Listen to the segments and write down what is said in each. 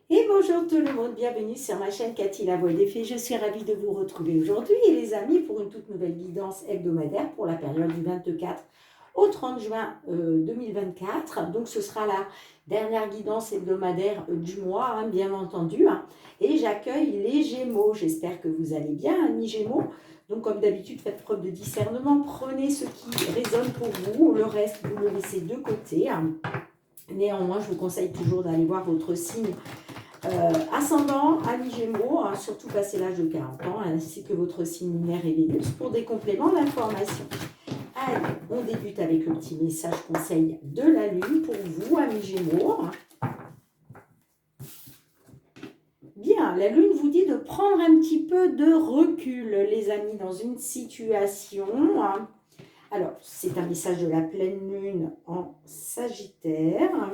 Et bonjour tout le monde, bienvenue sur ma chaîne Cathy la Voix des Fées. Je suis ravie de vous retrouver aujourd'hui, les amis, pour une toute nouvelle guidance hebdomadaire pour la période du 24 au 30 juin 2024. Donc ce sera la dernière guidance hebdomadaire du mois, hein, bien entendu. Hein. Et j'accueille les Gémeaux. J'espère que vous allez bien, amis Gémeaux. Donc comme d'habitude, faites preuve de discernement. Prenez ce qui résonne pour vous. Le reste, vous le laissez de côté. Hein. Néanmoins, je vous conseille toujours d'aller voir votre signe ascendant, amis Gémeaux, hein, surtout passé l'âge de 40 ans, ainsi que votre signe lunaire et Vénus pour des compléments d'information. Allez, on débute avec le petit message conseil de la Lune pour vous, amis Gémeaux. Bien, la Lune vous dit de prendre un petit peu de recul, les amis, dans une situation. Alors, c'est un message de la pleine Lune en Sagittaire.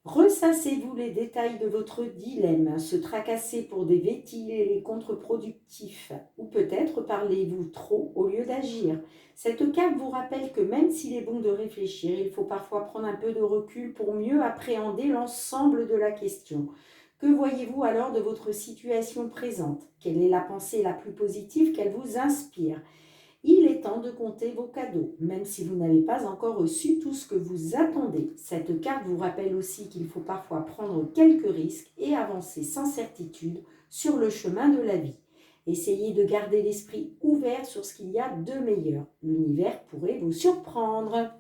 Ressassez-vous les détails de votre dilemme, se tracasser pour des vétilés contre-productifs, ou peut-être parlez-vous trop au lieu d'agir. Cette carte vous rappelle que même s'il est bon de réfléchir, il faut parfois prendre un peu de recul pour mieux appréhender l'ensemble de la question. Que voyez-vous alors de votre situation présente? Quelle est la pensée la plus positive qu'elle vous inspire? Il est temps de compter vos cadeaux, même si vous n'avez pas encore reçu tout ce que vous attendez. Cette carte vous rappelle aussi qu'il faut parfois prendre quelques risques et avancer sans certitude sur le chemin de la vie. Essayez de garder l'esprit ouvert sur ce qu'il y a de meilleur. L'univers pourrait vous surprendre.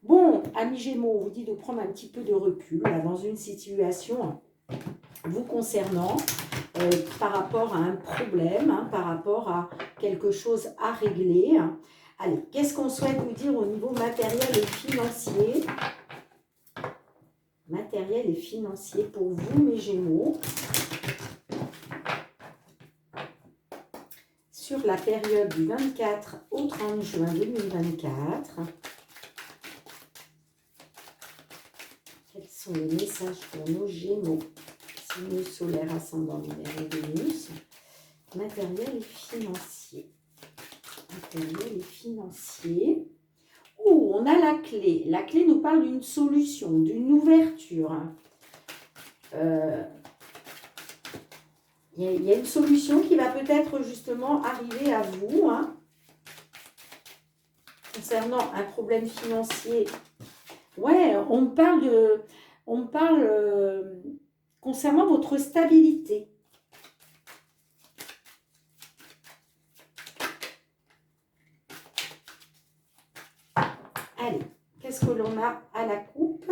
Bon, amis Gémeaux, on vous dit de prendre un petit peu de recul là, dans une situation vous concernant. Par rapport à un problème, hein, par rapport à quelque chose à régler. Allez, qu'est-ce qu'on souhaite vous dire au niveau matériel et financier? Matériel et financier pour vous, mes Gémeaux. Sur la période du 24 au 30 juin 2024. Quels sont les messages pour nos Gémeaux? Signe solaire, ascendant lunaire et Vénus. Matériel et financier. Matériel et financier. Oh, on a la clé. La clé nous parle d'une solution, d'une ouverture. Il y a une solution qui va peut-être justement arriver à vous. Hein, concernant un problème financier. Ouais, on me parle concernant votre stabilité. Allez, qu'est-ce que l'on a à la coupe?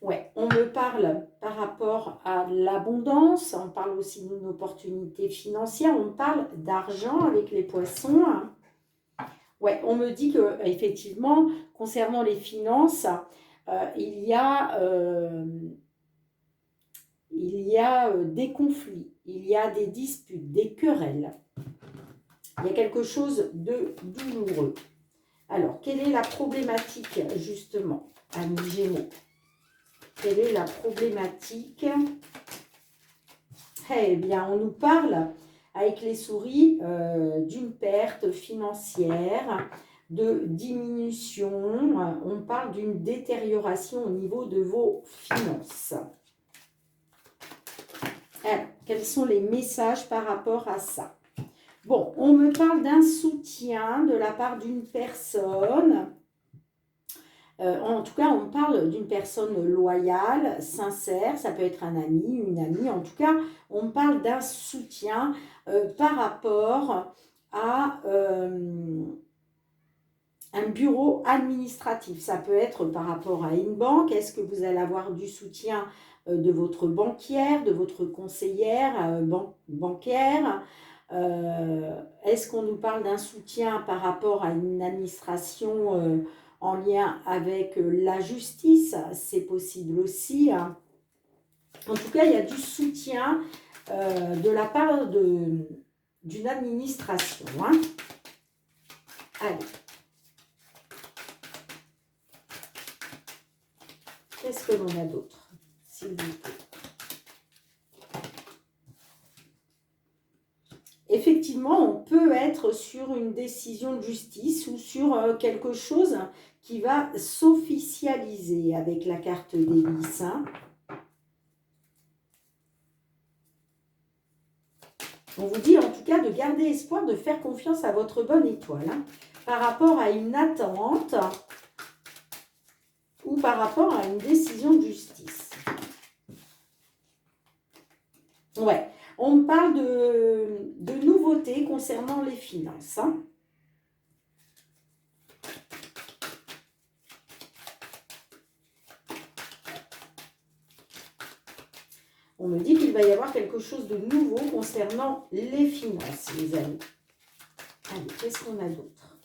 Ouais, on me parle par rapport à l'abondance, on parle aussi d'une opportunité financière, on parle d'argent avec les poissons. Ouais, on me dit que effectivement, concernant les finances, il y a des conflits, il y a des disputes, des querelles. Il y a quelque chose de douloureux. Alors, quelle est la problématique justement, amis Gémeaux? Quelle est la problématique? Eh bien, on nous parle avec les souris d'une perte financière, de diminution. On parle d'une détérioration au niveau de vos finances. Alors, quels sont les messages par rapport à ça? Bon, on me parle d'un soutien de la part d'une personne. En tout cas, on parle d'une personne loyale, sincère, ça peut être un ami, une amie. En tout cas, on parle d'un soutien par rapport à un bureau administratif. Ça peut être par rapport à une banque. Est-ce que vous allez avoir du soutien de votre banquière, de votre conseillère bancaire? Est-ce qu'on nous parle d'un soutien par rapport à une administration en lien avec la justice? C'est possible aussi. Hein. En tout cas, il y a du soutien de la part d'une administration. Hein. Allez. Qu'est-ce que l'on a d'autre, s'il vous plaît? Effectivement, on peut être être sur une décision de justice ou sur quelque chose qui va s'officialiser avec la carte des lys. Hein. On vous dit en tout cas de garder espoir, de faire confiance à votre bonne étoile hein, par rapport à une attente ou par rapport à une décision de justice. Ouais, on me parle de nouveautés concernant les finances. Hein. On me dit qu'il va y avoir quelque chose de nouveau concernant les finances, les amis. Allez, qu'est-ce qu'on a d'autre?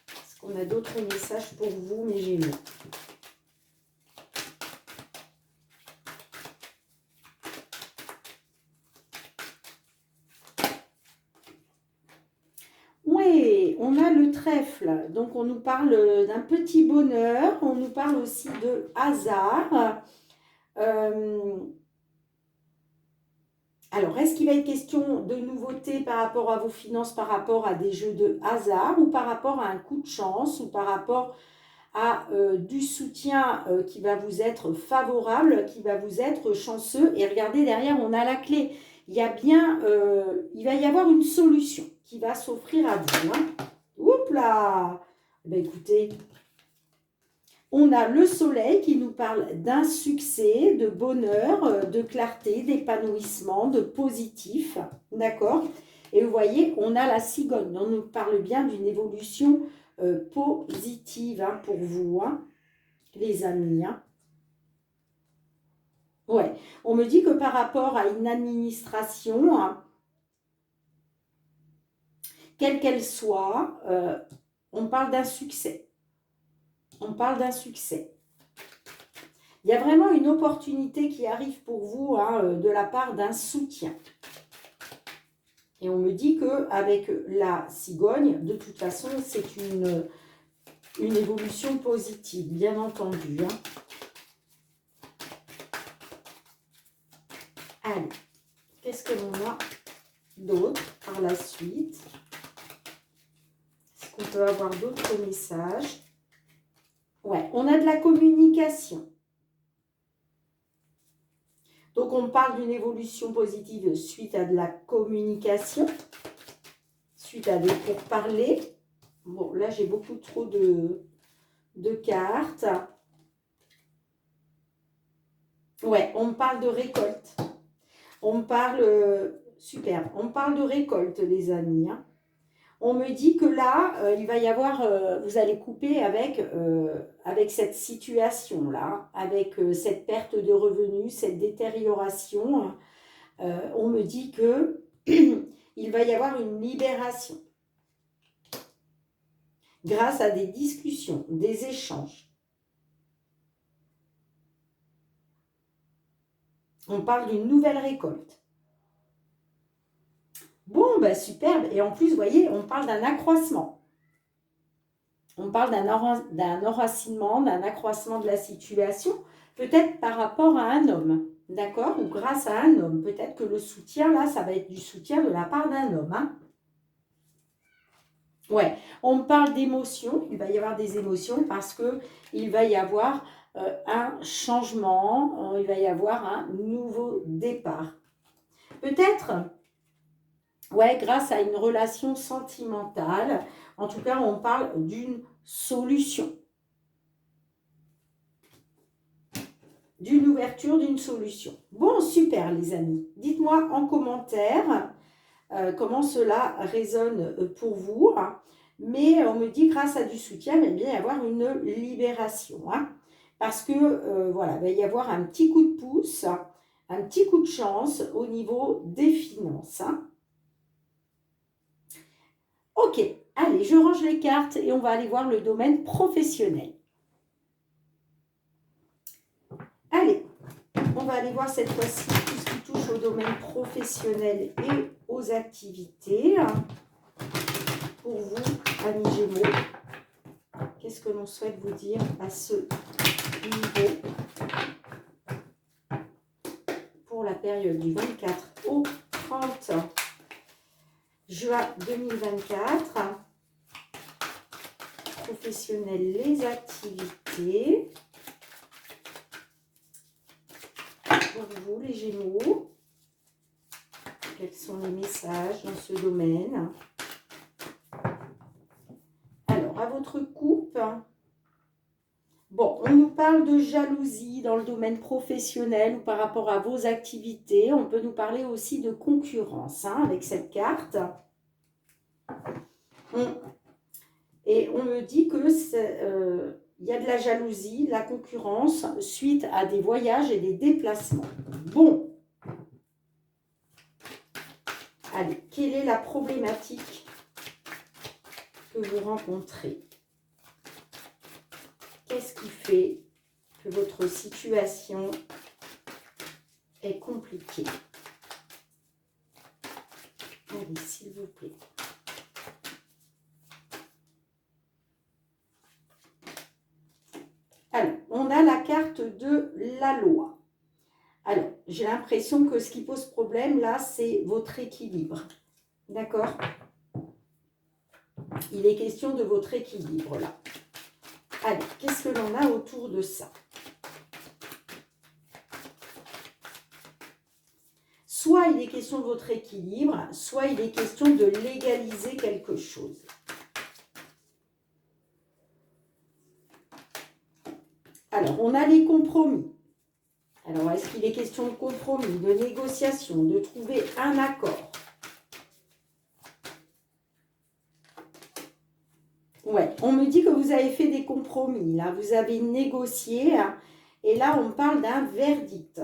Est-ce qu'on a d'autres messages pour vous, mes Gémeaux? Oui, on a le trèfle. Donc, on nous parle d'un petit bonheur. On nous parle aussi de hasard. Alors, est-ce qu'il va être question de nouveautés par rapport à vos finances, par rapport à des jeux de hasard ou par rapport à un coup de chance ou par rapport à du soutien qui va vous être favorable, qui va vous être chanceux? Et regardez, derrière, on a la clé. Il y a bien, il va y avoir une solution qui va s'offrir à vous. Hein. Oups là! Ben, écoutez, on a le soleil qui nous parle d'un succès, de bonheur, de clarté, d'épanouissement, de positif. D'accord? Et vous voyez, on a la cigogne. On nous parle bien d'une évolution positive hein, pour vous, hein, les amis. Hein. Ouais. On me dit que par rapport à une administration, hein, quelle qu'elle soit, on parle d'un succès. On parle d'un succès. Il y a vraiment une opportunité qui arrive pour vous hein, de la part d'un soutien. Et on me dit qu'avec la cigogne, de toute façon, c'est une évolution positive, bien entendu. Hein. Allez, qu'est-ce que l'on a d'autre par la suite? Est-ce qu'on peut avoir d'autres messages? Ouais, on a de la communication. Donc, on parle d'une évolution positive suite à de la communication, suite à des pourparlers. Bon, là, j'ai beaucoup trop de cartes. Ouais, on me parle de récolte. On me parle, super, on me parle de récolte, les amis. Hein. On me dit que là, il va y avoir, vous allez couper avec cette situation-là, avec cette perte de revenus, cette détérioration. On me dit que il va y avoir une libération grâce à des discussions, des échanges. On parle d'une nouvelle récolte. Bon, ben superbe. Et en plus, vous voyez, on parle d'un accroissement. On parle d'un enracinement, d'un accroissement de la situation, peut-être par rapport à un homme, d'accord? Ou grâce à un homme. Peut-être que le soutien, là, ça va être du soutien de la part d'un homme. Hein. Ouais, on me parle d'émotions. Il va y avoir des émotions parce qu'il va y avoir un changement, il va y avoir un nouveau départ. Peut-être, ouais, grâce à une relation sentimentale. En tout cas, on parle d'une solution. D'une ouverture, d'une solution. Bon, super les amis. Dites-moi en commentaire comment cela résonne pour vous. Hein. Mais on me dit grâce à du soutien, il va bien y avoir une libération. Hein. Parce que, voilà, il va y avoir un petit coup de pouce, un petit coup de chance au niveau des finances. Hein. Ok, allez, je range les cartes et on va aller voir le domaine professionnel. Allez, on va aller voir cette fois-ci tout ce qui touche au domaine professionnel et aux activités. Pour vous, amis Gémeaux, qu'est-ce que l'on souhaite vous dire à ce niveau pour la période du 24 au 30 juin 2024. Professionnel, les activités. Pour vous, les Gémeaux. Quels sont les messages dans ce domaine? Alors, à votre couple, bon, on nous parle de jalousie dans le domaine professionnel ou par rapport à vos activités. On peut nous parler aussi de concurrence avec cette carte. Et on me dit que y a de la jalousie, de la concurrence suite à des voyages et des déplacements. Bon. Allez, quelle est la problématique que vous rencontrez? Qu'est-ce qui fait que votre situation est compliquée? Allez, s'il vous plaît. Alors, on a la carte de la loi. Alors, j'ai l'impression que ce qui pose problème, là, c'est votre équilibre. D'accord? Il est question de votre équilibre, là. Allez, qu'est-ce que l'on a autour de ça? Soit il est question de votre équilibre, soit il est question de légaliser quelque chose. Alors, on a les compromis. Alors, est-ce qu'il est question de compromis, de négociation, de trouver un accord? Ouais, on me dit que vous avez fait des compromis, là, vous avez négocié, hein, et là, on parle d'un verdict.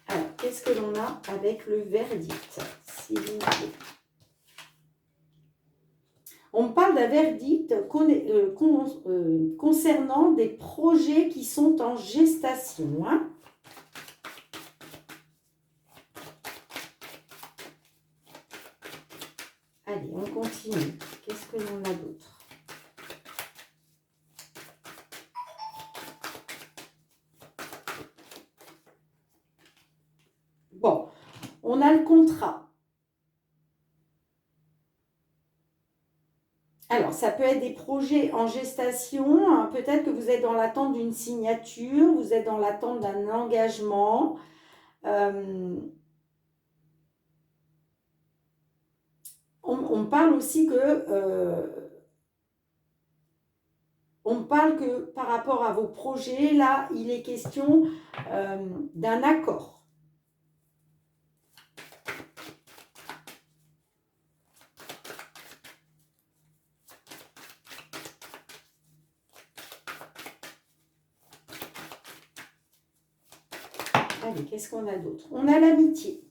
Alors, qu'est-ce que l'on a avec le verdict, s'il vous plaît? On parle d'un verdict concernant des projets qui sont en gestation. Hein. Allez, on continue. Qu'est-ce que l'on a d'autre? Bon, on a le contrat. Alors, ça peut être des projets en gestation. Hein. Peut-être que vous êtes dans l'attente d'une signature, vous êtes dans l'attente d'un engagement. On parle aussi que... on parle que par rapport à vos projets, là, il est question d'un accord. Allez, qu'est-ce qu'on a d'autre? On a l'amitié.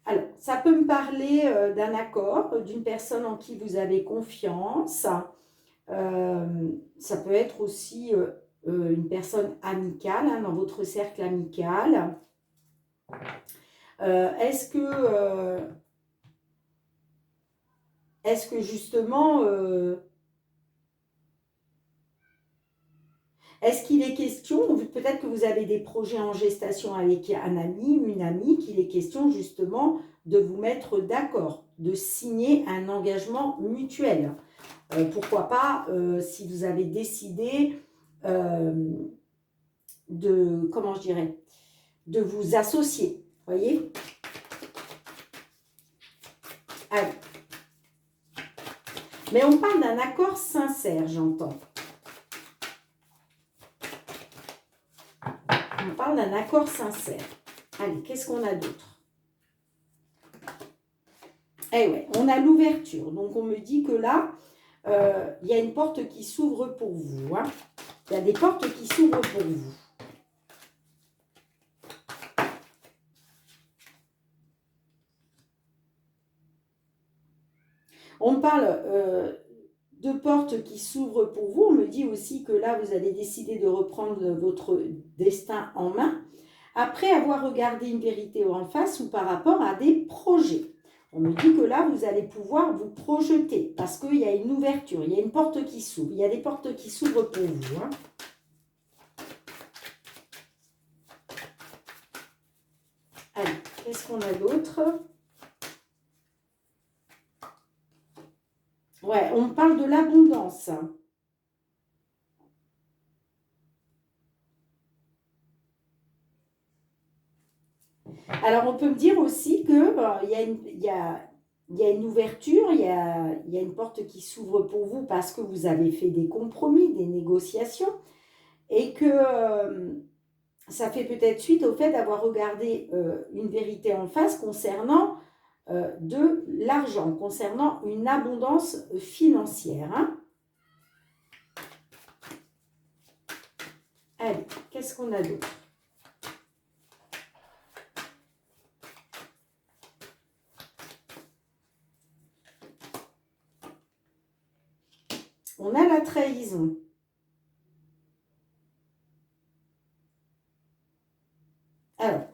Alors, ça peut me parler d'un accord, d'une personne en qui vous avez confiance. Ça peut être aussi une personne amicale, hein, dans votre cercle amical. Est-ce que justement... est-ce qu'il est question, peut-être que vous avez des projets en gestation avec un ami, une amie, qu'il est question justement de vous mettre d'accord, de signer un engagement mutuel. Pourquoi pas, si vous avez décidé de, comment je dirais, de vous associer, voyez? Allez. Mais on parle d'un accord sincère, j'entends. On parle d'un accord sincère. Allez, qu'est-ce qu'on a d'autre? Eh ouais, on a l'ouverture. Donc, on me dit que là, il y a une porte qui s'ouvre pour vous. Hein. Il y a des portes qui s'ouvrent pour vous. On parle de portes qui s'ouvrent pour vous. On me dit aussi que là, vous allez décider de reprendre votre destin en main après avoir regardé une vérité en face ou par rapport à des projets. On me dit que là, vous allez pouvoir vous projeter parce qu'il y a une ouverture, il y a une porte qui s'ouvre. Il y a des portes qui s'ouvrent pour vous. Hein. Allez, Qu'est-ce qu'on a d'autre? Ouais, on parle de l'abondance. Alors, on peut me dire aussi que il y a une ouverture, il y a une porte qui s'ouvre pour vous parce que vous avez fait des compromis, des négociations, et que ça fait peut-être suite au fait d'avoir regardé une vérité en face concernant de l'argent, concernant une abondance financière. Hein. Allez, qu'est-ce qu'on a d'autre? On a la trahison. Alors,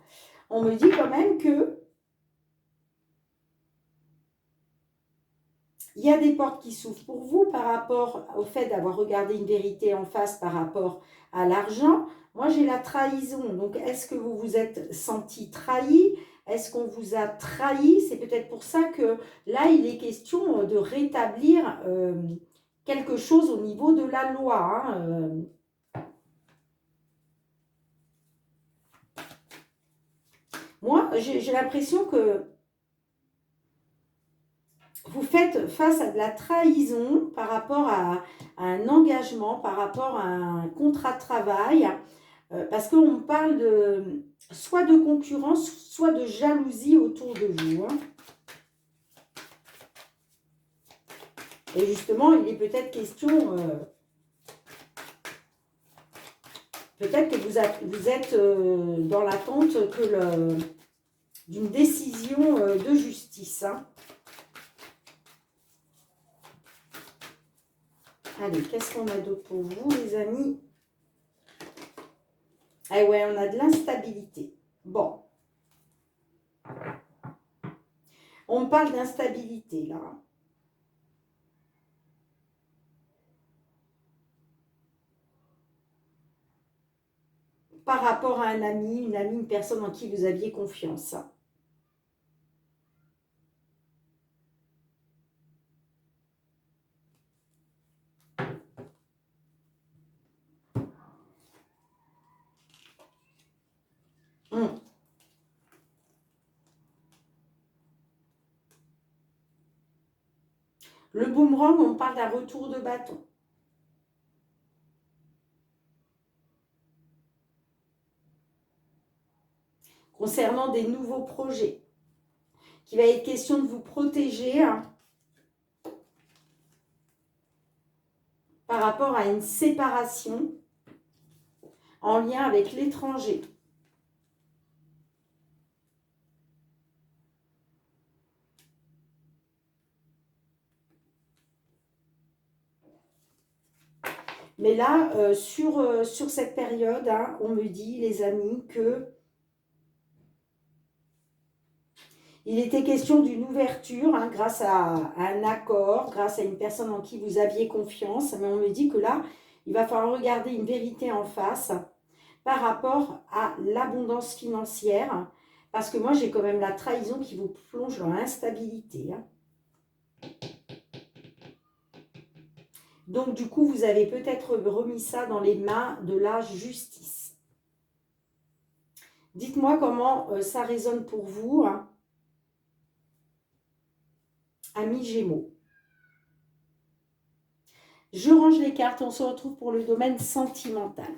on me dit quand même que il y a des portes qui s'ouvrent pour vous par rapport au fait d'avoir regardé une vérité en face par rapport à l'argent. Moi, j'ai la trahison. Donc, est-ce que vous vous êtes senti trahi? Est-ce qu'on vous a trahi? C'est peut-être pour ça que là, il est question de rétablir quelque chose au niveau de la loi. Hein. Moi, j'ai l'impression que vous faites face à de la trahison par rapport à un engagement, par rapport à un contrat de travail, parce qu'on parle de soit de concurrence, soit de jalousie autour de vous. Hein. Et justement, il est peut-être question, peut-être que vous êtes dans l'attente d'une décision de justice. Hein. Allez, qu'est-ce qu'on a d'autre pour vous, les amis? Ah ouais, on a de l'instabilité. Bon. On parle d'instabilité, là. Par rapport à un ami, une amie, une personne en qui vous aviez confiance. Hum. Le boomerang, on parle d'un retour de bâton. Concernant des nouveaux projets, qu'il va être question de vous protéger hein, par rapport à une séparation en lien avec l'étranger. Mais là, sur cette période, hein, on me dit, les amis, que il était question d'une ouverture hein, grâce à un accord, grâce à une personne en qui vous aviez confiance. Mais on me dit que là, il va falloir regarder une vérité en face par rapport à l'abondance financière. Parce que moi, j'ai quand même la trahison qui vous plonge dans l'instabilité. Hein. Donc, du coup, vous avez peut-être remis ça dans les mains de la justice. Dites-moi comment ça résonne pour vous. Hein. Amis Gémeaux. Je range les cartes, on se retrouve pour le domaine sentimental.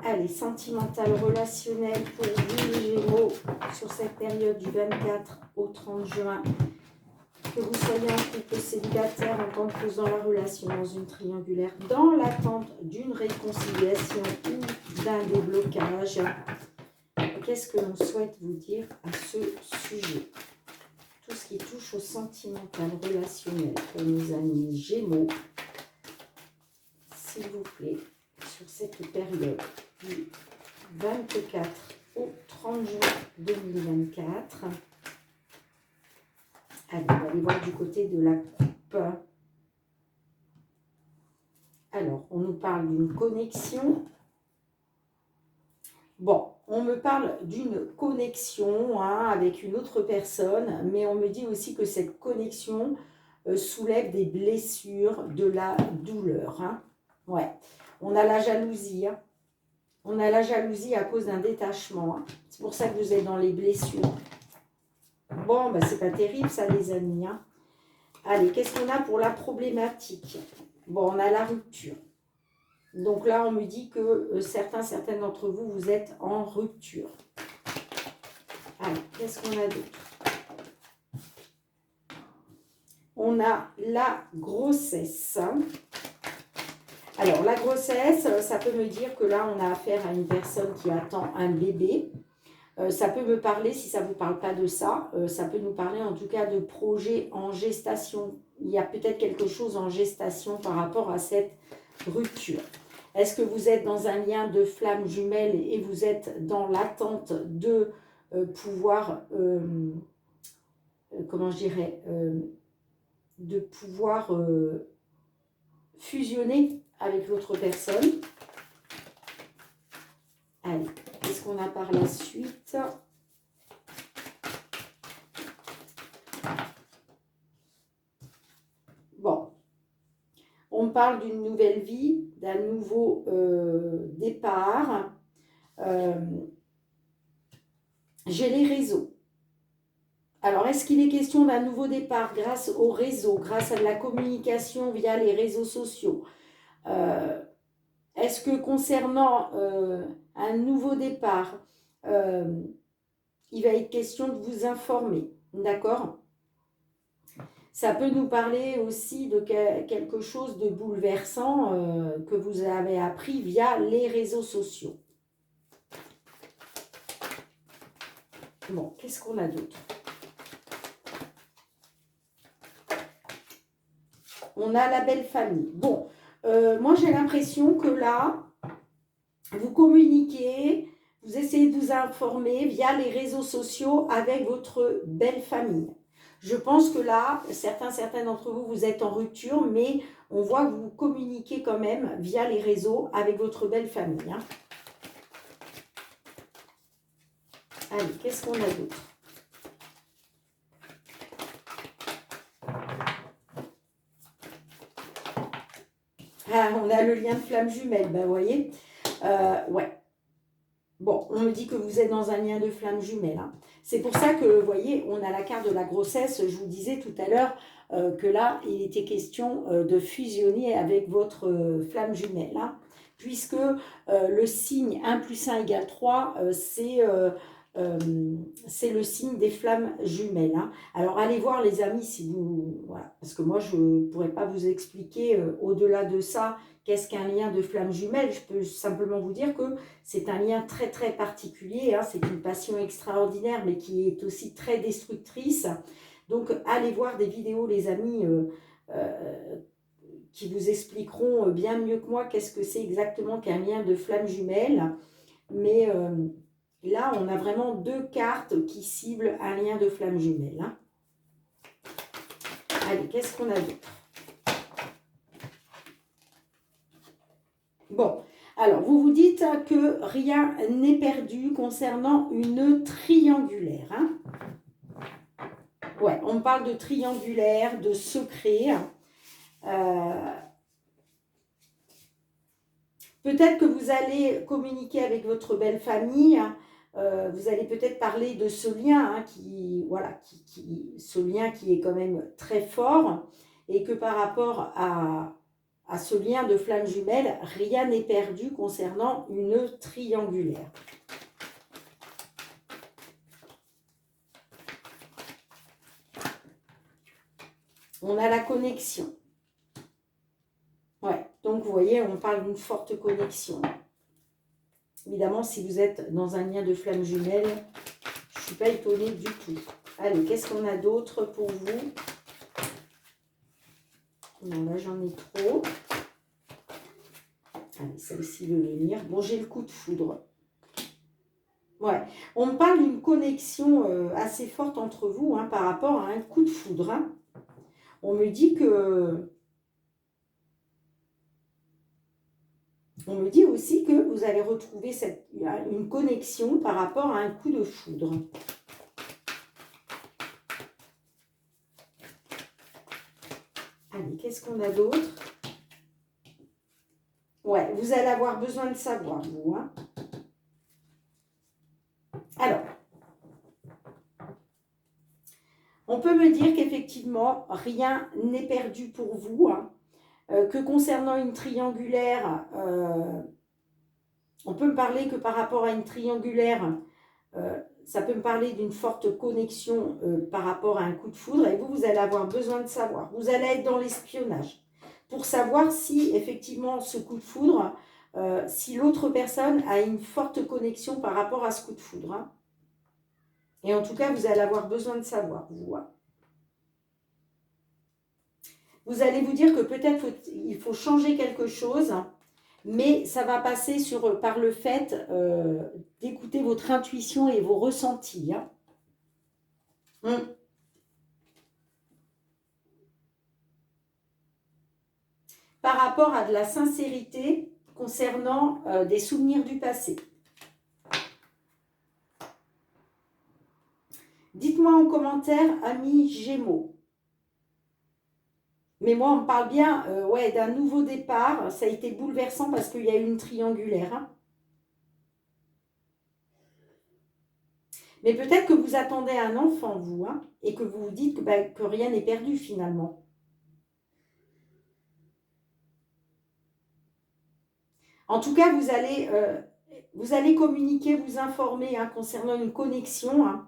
Allez, sentimental, relationnel pour vous les Gémeaux sur cette période du 24 au 30 juin. Que vous soyez en couple célibataire, en couple dans la relation, dans une triangulaire, dans l'attente d'une réconciliation ou d'un déblocage. Qu'est-ce que l'on souhaite vous dire à ce sujet? Tout ce qui touche au sentimental, relationnel pour nos amis Gémeaux, s'il vous plaît, sur cette période du 24 au 30 juin 2024. Allez, on va aller voir du côté de la coupe. Alors, on nous parle d'une connexion. Bon, on me parle d'une connexion hein, avec une autre personne, mais on me dit aussi que cette connexion soulève des blessures, de la douleur. Hein. Ouais, on a la jalousie. Hein. On a la jalousie à cause d'un détachement. Hein. C'est pour ça que vous êtes dans les blessures. Bon, bah, c'est pas terrible ça les amis. Hein. Allez, qu'est-ce qu'on a pour la problématique? Bon, on a la rupture. Donc là, on me dit que certaines d'entre vous, vous êtes en rupture. Allez, qu'est-ce qu'on a d'autre? On a la grossesse. Alors, la grossesse, ça peut me dire que là, on a affaire à une personne qui attend un bébé. Ça peut me parler, si ça ne vous parle pas de ça, ça peut nous parler en tout cas de projets en gestation. Il y a peut-être quelque chose en gestation par rapport à cette rupture. Est-ce que vous êtes dans un lien de flamme jumelle et vous êtes dans l'attente de pouvoir, comment je dirais, de pouvoir fusionner avec l'autre personne? Allez, qu'est-ce qu'on a par la suite? Bon, on parle d'une nouvelle vie, d'un nouveau départ. J'ai les réseaux. Alors, est-ce qu'il est question d'un nouveau départ grâce au réseau, grâce à de la communication via les réseaux sociaux? Est-ce que concernant un nouveau départ, il va être question de vous informer, d'accord? Ça peut nous parler aussi de quelque chose de bouleversant que vous avez appris via les réseaux sociaux. Bon, qu'est-ce qu'on a d'autre? On a la belle famille. Bon, moi j'ai l'impression que là, vous communiquez, vous essayez de vous informer via les réseaux sociaux avec votre belle famille. Je pense que là, certains d'entre vous, vous êtes en rupture, mais on voit que vous communiquez quand même via les réseaux avec votre belle famille. Hein. Allez, qu'est-ce qu'on a d'autre? Ah, on a le lien de flamme jumelle, ben, vous voyez. Ouais. Bon, on me dit que vous êtes dans un lien de flamme jumelle. Hein. C'est pour ça que, vous voyez, on a la carte de la grossesse. Je vous disais tout à l'heure que là, il était question de fusionner avec votre flamme jumelle. Hein, puisque le signe 1 plus 1 égale 3, c'est le signe des flammes jumelles. Hein. Alors, allez voir les amis si vous... Voilà, parce que moi, je ne pourrais pas vous expliquer au-delà de ça qu'est-ce qu'un lien de flamme jumelle. Je peux simplement vous dire que c'est un lien très très particulier. Hein. C'est une passion extraordinaire, mais qui est aussi très destructrice. Donc, allez voir des vidéos, les amis, qui vous expliqueront bien mieux que moi qu'est-ce que c'est exactement qu'un lien de flamme jumelle. Mais... là, on a vraiment deux cartes qui ciblent un lien de flamme jumelle. Hein. Allez, qu'est-ce qu'on a d'autre? Bon, alors, vous vous dites que rien n'est perdu concernant une triangulaire. Hein. Ouais, on parle de triangulaire, de secret. Peut-être que vous allez communiquer avec votre belle famille. Vous allez peut-être parler de ce lien, hein, ce lien qui est quand même très fort, et que par rapport à ce lien de flamme jumelle, rien n'est perdu concernant une triangulaire. On a la connexion. Ouais, donc vous voyez, on parle d'une forte connexion. Évidemment, si vous êtes dans un lien de flamme jumelle, je ne suis pas étonnée du tout. Allez, qu'est-ce qu'on a d'autre pour vous? Non, là, j'en ai trop. Allez, celle-ci veut venir. Bon, j'ai le coup de foudre. Ouais, on me parle d'une connexion assez forte entre vous hein, par rapport à un coup de foudre. Hein. On me dit que... On me dit aussi que vous allez retrouver une connexion par rapport à un coup de foudre. Allez, qu'est-ce qu'on a d'autre? Ouais, vous allez avoir besoin de savoir, vous. Hein. Alors, on peut me dire qu'effectivement, rien n'est perdu pour vous. Hein. Que concernant une triangulaire, on peut me parler que par rapport à une triangulaire, ça peut me parler d'une forte connexion par rapport à un coup de foudre. Et vous allez avoir besoin de savoir. Vous allez être dans l'espionnage pour savoir si effectivement ce coup de foudre, si l'autre personne a une forte connexion par rapport à ce coup de foudre. Hein. Et en tout cas, vous allez avoir besoin de savoir, vous. Hein. Vous allez vous dire que peut-être il faut changer quelque chose, mais ça va passer par le fait d'écouter votre intuition et vos ressentis. Hein. Par rapport à de la sincérité concernant des souvenirs du passé. Dites-moi en commentaire, amis Gémeaux. Mais moi, on me parle bien d'un nouveau départ. Ça a été bouleversant parce qu'il y a eu une triangulaire. Hein. Mais peut-être que vous attendez un enfant, vous, hein, et que vous vous dites que rien n'est perdu finalement. En tout cas, vous allez communiquer, vous informer hein, concernant une connexion. Hein.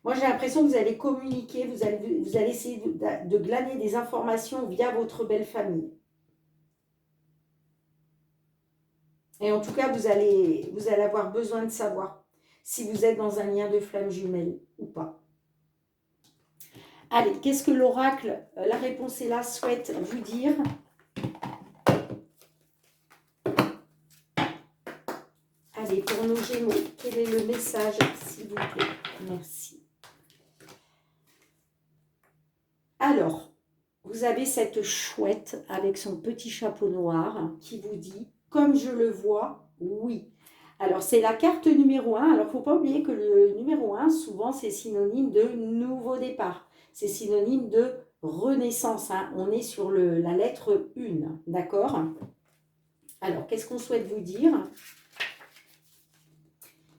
Moi, j'ai l'impression que vous allez communiquer, vous allez essayer de glaner des informations via votre belle famille. Et en tout cas, vous allez avoir besoin de savoir si vous êtes dans un lien de flamme jumelle ou pas. Allez, qu'est-ce que l'oracle, la réponse est là, souhaite vous dire? Allez, pour nos Gémeaux, quel est le message, s'il vous plaît? Merci. Alors, vous avez cette chouette avec son petit chapeau noir qui vous dit « Comme je le vois, oui ». Alors, c'est la carte numéro 1. Alors, il ne faut pas oublier que le numéro 1, souvent, c'est synonyme de nouveau départ. C'est synonyme de renaissance. Hein. On est sur la lettre 1, d'accord? Alors, qu'est-ce qu'on souhaite vous dire?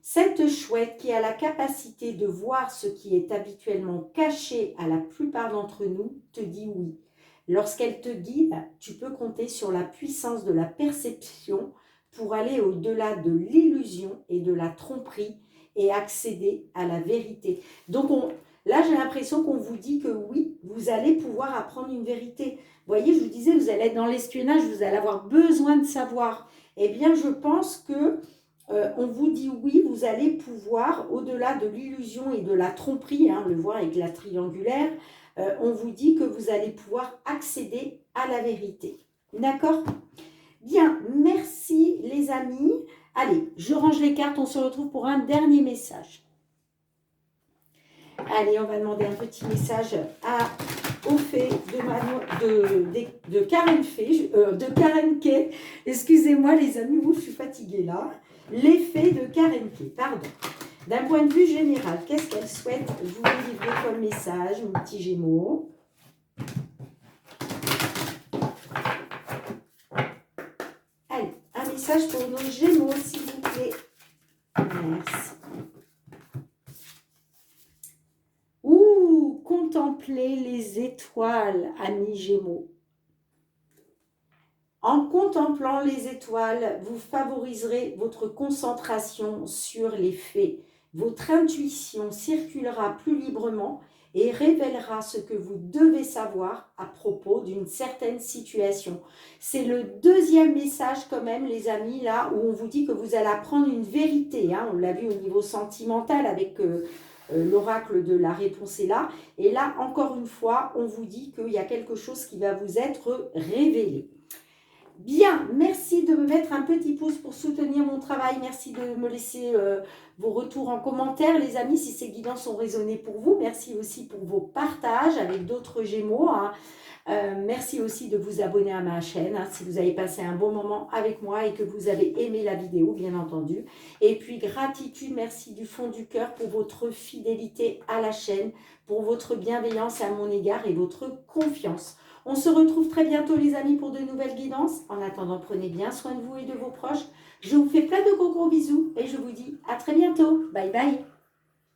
Cette chouette qui a la capacité de voir ce qui est habituellement caché à la plupart d'entre nous te dit oui. Lorsqu'elle te guide, tu peux compter sur la puissance de la perception pour aller au-delà de l'illusion et de la tromperie et accéder à la vérité. Donc là, j'ai l'impression qu'on vous dit que oui, vous allez pouvoir apprendre une vérité. Vous voyez, je vous disais, vous allez être dans l'espionnage, vous allez avoir besoin de savoir. Eh bien, je pense que on vous dit oui, vous allez pouvoir, au-delà de l'illusion et de la tromperie, hein, le voir avec la triangulaire, on vous dit que vous allez pouvoir accéder à la vérité. D'accord? Bien, merci les amis. Allez, je range les cartes, on se retrouve pour un dernier message. Allez, on va demander un petit message aux fées de Karen Fée, de Karen Kay. Excusez-moi les amis, je suis fatiguée là. Les fées de Karen Kay, pardon. D'un point de vue général, qu'est-ce qu'elles souhaitent vous livrer comme message, mon petit Gémeaux? Allez, un message pour nos Gémeaux, s'il vous plaît. Merci. Ouh, contemplez les étoiles, amis Gémeaux. En contemplant les étoiles, vous favoriserez votre concentration sur les faits. Votre intuition circulera plus librement et révélera ce que vous devez savoir à propos d'une certaine situation. C'est le deuxième message quand même, les amis, là où on vous dit que vous allez apprendre une vérité. Hein. On l'a vu au niveau sentimental avec l'oracle de la réponse est là. Et là, encore une fois, on vous dit qu'il y a quelque chose qui va vous être révélé. Bien, merci de me mettre un petit pouce pour soutenir mon travail. Merci de me laisser vos retours en commentaire, les amis, si ces guidances ont résonné pour vous. Merci aussi pour vos partages avec d'autres Gémeaux, hein. Merci aussi de vous abonner à ma chaîne, hein, si vous avez passé un bon moment avec moi et que vous avez aimé la vidéo, bien entendu. Et puis, gratitude, merci du fond du cœur pour votre fidélité à la chaîne, pour votre bienveillance à mon égard et votre confiance. On se retrouve très bientôt, les amis, pour de nouvelles guidances. En attendant, prenez bien soin de vous et de vos proches. Je vous fais plein de gros bisous et je vous dis à très bientôt. Bye bye.